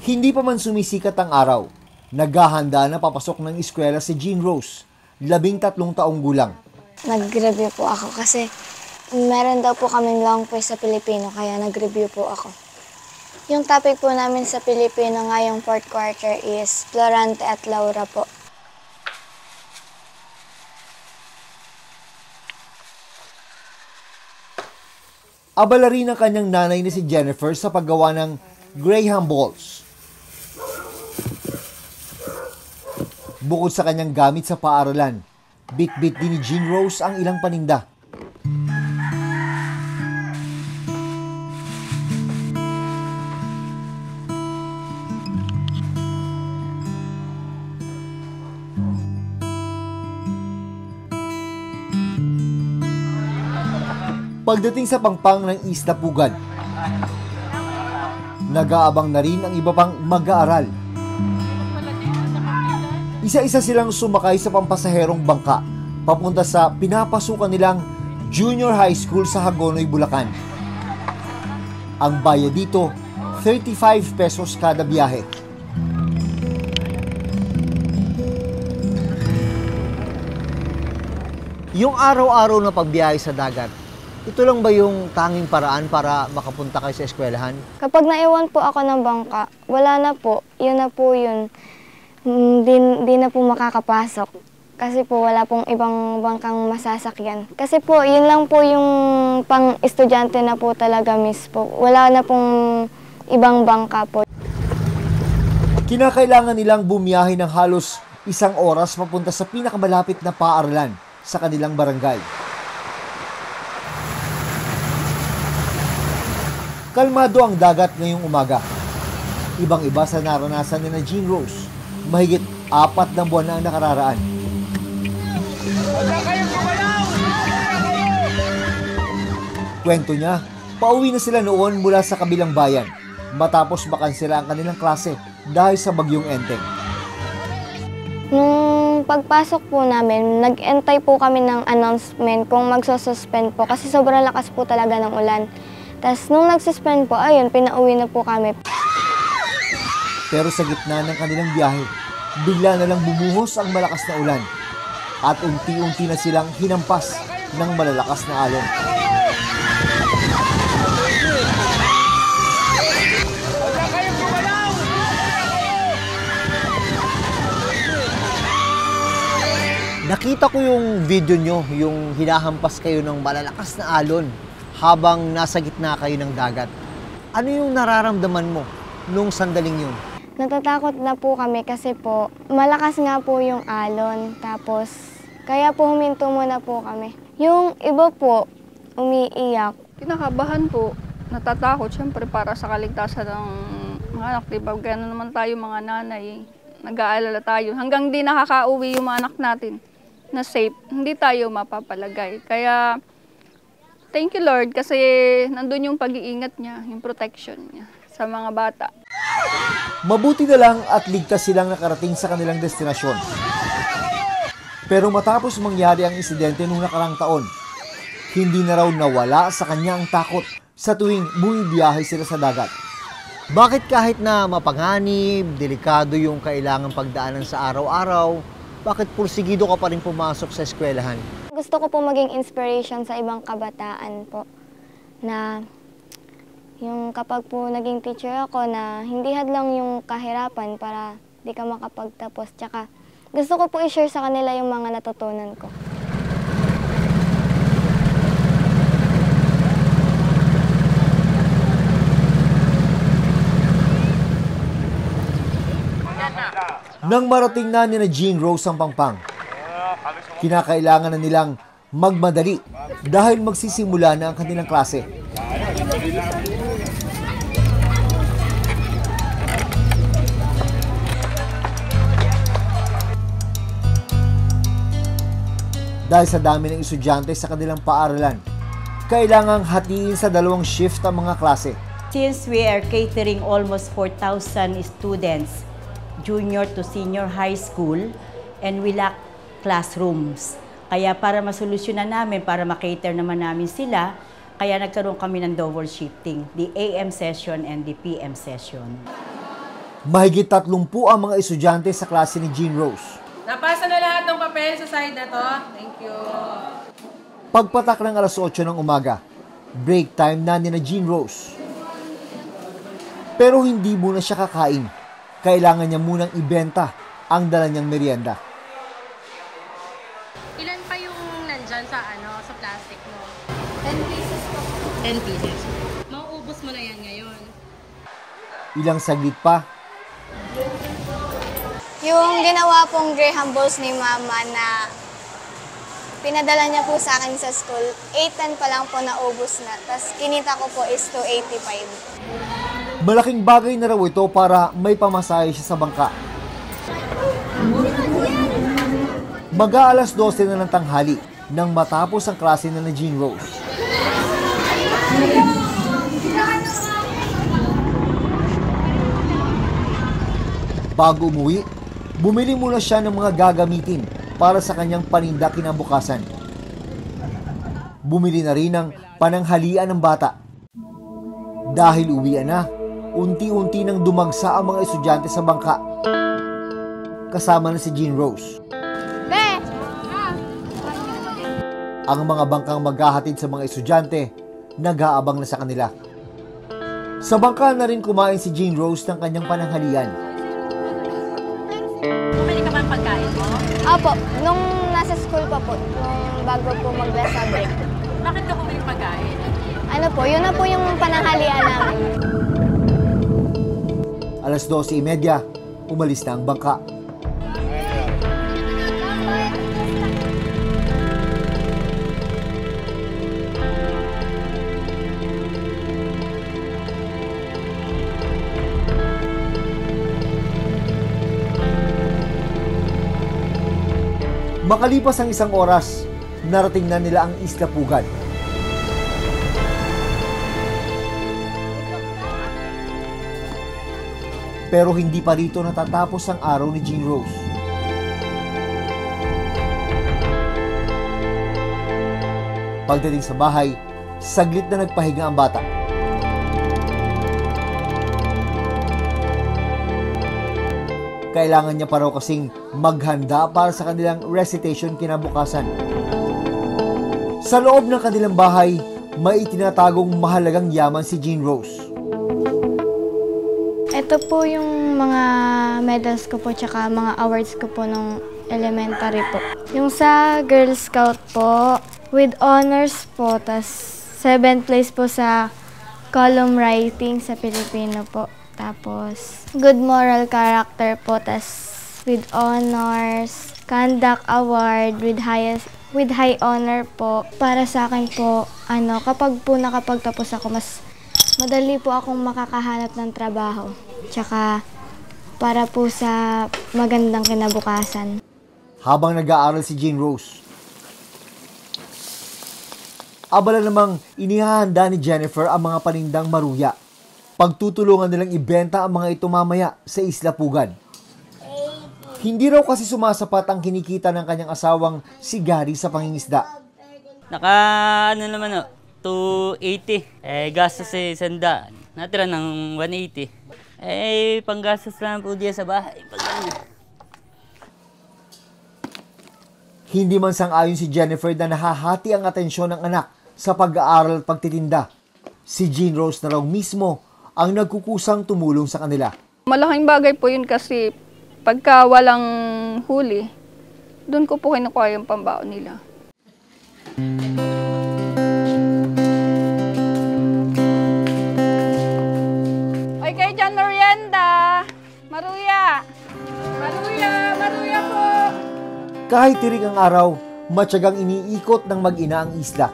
Hindi pa man sumisikat ang araw, naghahanda na papasok ng eskwela si Jean Rose, 13 taong gulang. Nag-review po ako kasi meron daw po kaming long quiz sa Pilipino, kaya nag-review po ako. Yung topic po namin sa Pilipino ngayong fourth quarter is Florante at Laura po. Abala rin ang kanyang nanay na si Jennifer sa paggawa ng Graham balls. Bukod sa kanyang gamit sa paaralan, bit-bit din ni Jean Rose ang ilang paninda. Pagdating sa pangpang ng Isla Pugan, nag-aabang na rin ang iba pang mag-aaral. Isa-isa silang sumakay sa pampasaherong bangka papunta sa pinapasukan nilang junior high school sa Hagonoy, Bulacan. Ang bayad dito, 35 pesos kada biyahe. Yung araw-araw na pagbiyahe sa dagat, ito lang ba yung tanging paraan para makapunta kayo sa eskwelahan? Kapag naiwan po ako ng bangka, wala na po. Yun na po yun. Di na po makakapasok. Kasi po wala pong ibang bangkang masasakyan. Kasi po, yun lang po yung pang-estudyante na po talaga miss po. Wala na pong ibang bangka po. Kinakailangan nilang bumiyahe ng halos 1 oras papunta sa pinakamalapit na paaralan sa kanilang barangay. Kalmado ang dagat ngayong umaga. Ibang-iba sa naranasan ni Jean Rose. Mahigit 4 na buwan na ang nakararaan. Kwento niya, pauwi na sila noon mula sa kabilang bayan matapos makansela ang kanilang klase dahil sa bagyong Enteng. Nung pagpasok po namin, nag-entay po kami ng announcement kung magsususpend po kasi sobrang lakas po talaga ng ulan. Tapos nung nagsuspend po, ayun, pinauwi na po kami. Pero sa gitna ng kanilang biyahe, bigla na lang bumuhos ang malakas na ulan at unti-unti na silang hinampas ng malalakas na alon. Nakita ko yung video nyo, yung hinahampas kayo ng malalakas na alon habang nasa gitna kayo ng dagat. Ano yung nararamdaman mo nung sandaling yun? Natatakot na po kami kasi po malakas nga po yung alon. Tapos kaya po huminto muna po kami. Yung iba po umiiyak. Kinakabahan po, natatakot syempre para sa kaligtasan ng mga anak. Diba? Gano'n naman tayo mga nanay, nag-aalala tayo. Hanggang di nakakauwi yung mga anak natin na safe, hindi tayo mapapalagay. Kaya thank you Lord kasi nandun yung pag-iingat niya, yung protection niya sa mga bata. Mabuti na lang at ligtas silang nakarating sa kanilang destinasyon. Pero matapos mangyari ang insidente noong nakarang taon, hindi na raw nawala sa kanya ang takot sa tuwing bumibiyahe sila sa dagat. Bakit kahit na mapanganib, delikado yung kailangang pagdaanan sa araw-araw, bakit pursigido ka pa rin pumasok sa eskwelahan? Gusto ko po maging inspiration sa ibang kabataan po na yung kapag po naging teacher ako na hindi hadlang yung kahirapan para di ka makapagtapos. Tsaka gusto ko po i-share sa kanila yung mga natutunan ko. Nang marating na ni Jean Rose ang pangpang, kinakailangan na nilang magmadali dahil magsisimula na ang kanilang klase. Dahil sa dami ng estudyante sa kanilang paaralan, kailangang hatiin sa 2 shift ang mga klase. Since we are catering almost 4,000 students, junior to senior high school, and we lack classrooms. Kaya para masolusyonan namin, para makater naman namin sila, kaya nagkaroon kami ng double shifting, the AM session and the PM session. Mahigit 30 ang mga estudyante sa klase ni Jean Rose. Napasa na lahat ng papel sa side na to. Thank you. Pagpatak ng alas 8 ng umaga, break time na ni Jean Rose. Pero hindi muna siya kakain. Kailangan niya munang ibenta ang dala niyang merienda. Ilan pa yung nandyan sa sa plastic mo? 10 pieces po. 10 pieces. Mauubos mo na yan ngayon. Ilang saglit pa, Yung ginawa pong Graham balls ni Mama na pinadala niya po sa akin sa school, 810 pa lang po naubos na. Tapos kinita ko po is 285. malaking bagay na raw ito para may pamasahe siya sa bangka. Mag-aalas 12 na ng tanghali nang matapos ang klase na Jean Rose. Bago umuwi, bumili muna siya ng mga gagamitin para sa kanyang paninda kinabukasan. Bumili na rin ng pananghalian ng bata. Dahil uwian na, unti-unti nang dumagsa ang mga estudyante sa bangka. Kasama na si Jean Rose. Ang mga bangkang maghahatid sa mga estudyante, nag-aabang na sa kanila. Sa bangka na rin kumain si Jean Rose ng kanyang pananghalian. Bumili ka ba ng pagkain mo? Opo, nung nasa school pa po, nung bago po mag-lesa break. Bakit ka bumili ng pagkain? Ano po, yun na po yung pananghalian namin. Alas 12:30, umalis na ang bangka. Makalipas ang isang oras, narating na nila ang Isla Pugad. Pero hindi pa rito natatapos ang araw ni Jean Rose. Pagdating sa bahay, saglit na nagpahinga ang bata. Kailangan niya pa raw kasing maghanda para sa kanilang recitation kinabukasan. Sa loob ng kanilang bahay, may itinatagong mahalagang yaman si Jean Rose. Ito po yung mga medals ko po tsaka mga awards ko po nung elementary po. Yung sa Girl Scout po, with honors po, tas 7th place po sa column writing sa Filipino po. Tapos, good moral character po, tas with honors, conduct award with high honor po. Para sa akin po, kapag po nakapagtapos ako, mas madali po akong makakahanap ng trabaho. Tsaka, para po sa magandang kinabukasan. Habang nag-aaral si Jean Rose, abala namang inihahanda ni Jennifer ang mga panindang maruya. Pagtutulungan nilang ibenta ang mga ito mamaya sa Isla Pugad. Hindi raw kasi sumasapat ang kinikita ng kanyang asawang si Gary sa pangingisda. Naman 280. Gastos sanda. Natira ng 180. Panggastos lang po diyan sa bahay. Hindi man sang-ayon si Jennifer na nahahati ang atensyon ng anak sa pag-aaral at pagtitinda. Si Jean Rose na raw mismo ang nagkukusang tumulong sa kanila. Malaking bagay po yun kasi pagka walang huli, doon ko po kinukuha yung pambaon nila. Oy, kayo dyan, merienda! Maruya! Maruya! Maruya po! Kahit tirik ang araw, matyagang iniikot ng mag-ina ang isla.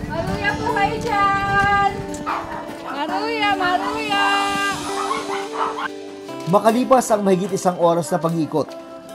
Maruya po kayo dyan! Maruya! Maruya! Makalipas ang mahigit isang oras na pag-iikot,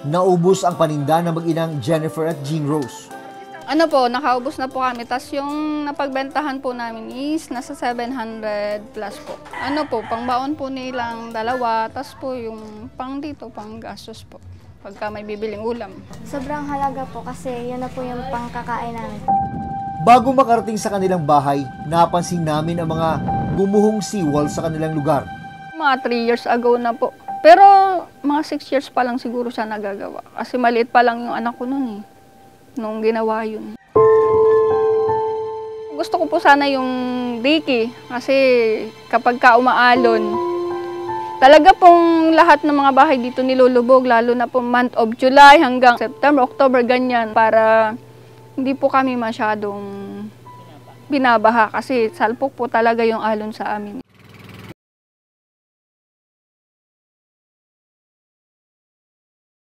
naubos ang paninda ng mag-inang Jennifer at Jean Rose. Ano po, nakaubos na po kami. Tapos yung napagbentahan po namin is nasa 700 plus po. Ano po, pangbaon po nilang dalawa. Tapos po yung pang dito, pang gastos po. Pagka may bibiling ulam. Sobrang halaga po kasi yun na po yung pangkakain namin. Bago makarating sa kanilang bahay, napansin namin ang mga gumuhong seawall sa kanilang lugar. Mga 3 years ago na po. Pero mga 6 years pa lang siguro siya nagagawa. Kasi maliit pa lang yung anak ko noon eh. Nung ginawa yun. Gusto ko po sana yung Ricky. Kasi kapag ka umaalon, talaga pong lahat ng mga bahay dito nilulubog. Lalo na po month of July hanggang September, October, ganyan. Para hindi po kami masyadong binabaha kasi salpok po talaga yung alon sa amin.